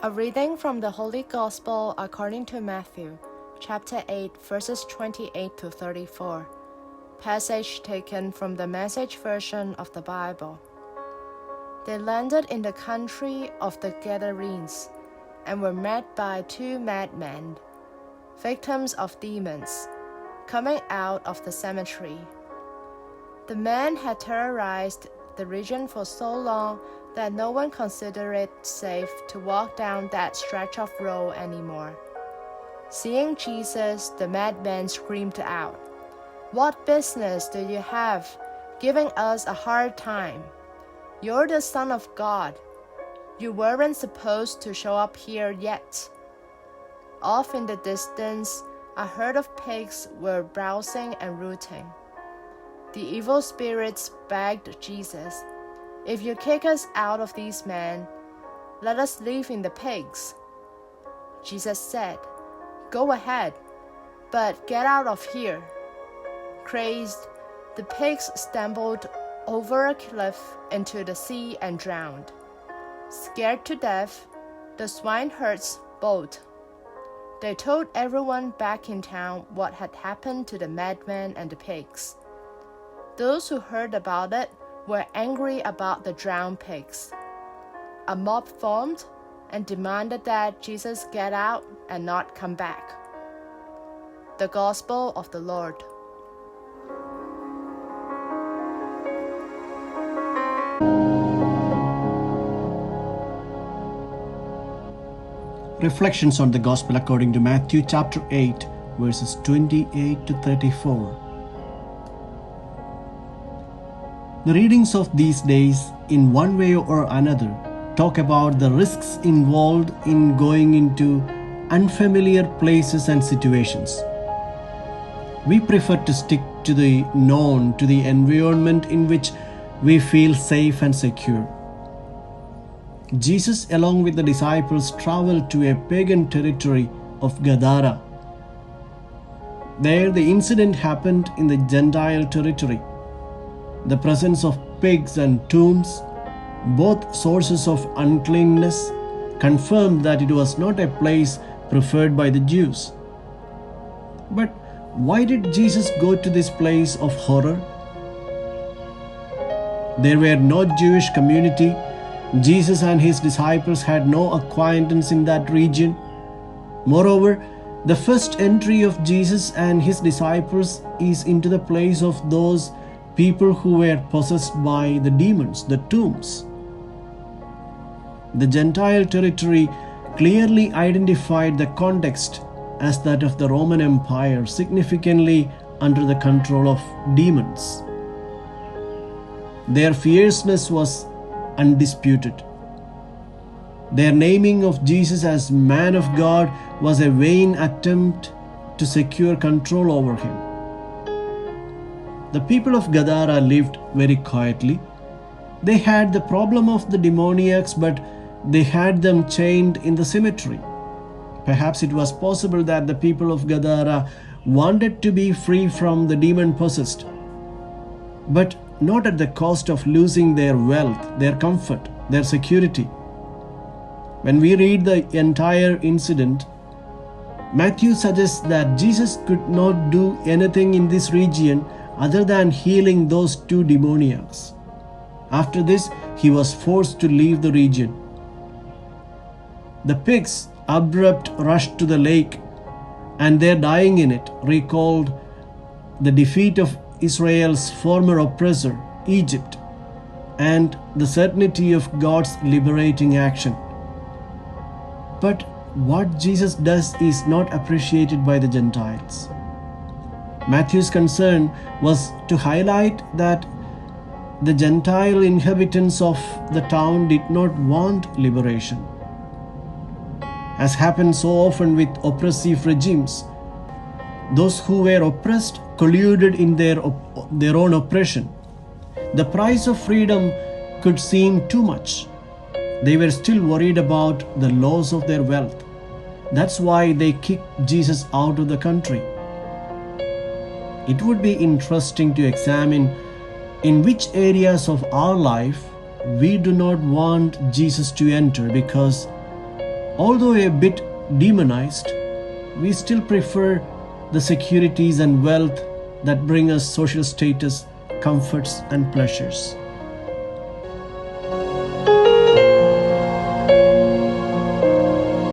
A reading from the Holy Gospel according to Matthew, chapter 8, verses 28 to 34. Passage taken from the Message version of the Bible. They landed in the country of the Gadarenes and were met by two madmen, victims of demons, coming out of the cemetery. The men had terrorized the region for so long that no one considered it safe to walk down that stretch of road anymore. Seeing Jesus, the madmen screamed out, "What business do you have giving us a hard time? You're the Son of God. You weren't supposed to show up here yet." Off in the distance, a herd of pigs were browsing and rooting. The evil spirits begged Jesus, "If you kick us out of these men, let us live in the pigs." Jesus said, "Go ahead, but get out of here." Crazed, the pigs stumbled over a cliff into the sea and drowned. Scared to death, the swineherds bolted. They told everyone back in town what had happened to the madmen and the pigs. Those who heard about it were angry about the drowned pigs. A mob formed and demanded that Jesus get out and not come back. The Gospel of the Lord. Reflections on the Gospel according to Matthew chapter 8, verses 28 to 34. The readings of these days, in one way or another, talk about the risks involved in going into unfamiliar places and situations. We prefer to stick to the known, to the environment in which we feel safe and secure. Jesus, along with the disciples, traveled to a pagan territory of Gadara. There, the incident happened in the Gentile territory. The presence of pigs and tombs, both sources of uncleanness, confirmed that it was not a place preferred by the Jews. But why did Jesus go to this place of horror? There were no Jewish community. Jesus and his disciples had no acquaintance in that region. Moreover, the first entry of Jesus and his disciples is into the place of those people who were possessed by the demons, the tombs. The Gentile territory clearly identified the context as that of the Roman Empire, significantly under the control of demons. Their fierceness was undisputed. Their naming of Jesus as Man of God was a vain attempt to secure control over him. The people of Gadara lived very quietly. They had the problem of the demoniacs, but they had them chained in the cemetery. Perhaps it was possible that the people of Gadara wanted to be free from the demon-possessed, but not at the cost of losing their wealth, their comfort, their security. When we read the entire incident, Matthew suggests that Jesus could not do anything in this region other than healing those two demoniacs. After this, he was forced to leave the region. The pigs' abrupt rush to the lake and their dying in it recalled the defeat of Israel's former oppressor, Egypt, and the certainty of God's liberating action. But what Jesus does is not appreciated by the Gentiles. Matthew's concern was to highlight that the Gentile inhabitants of the town did not want liberation. As happens so often with oppressive regimes, those who were oppressed colluded in their own oppression. The price of freedom could seem too much. They were still worried about the loss of their wealth. That's why they kicked Jesus out of the country. It would be interesting to examine in which areas of our life we do not want Jesus to enter because Although a bit demonized, we still prefer the securities and wealth that bring us social status, comforts, and pleasures.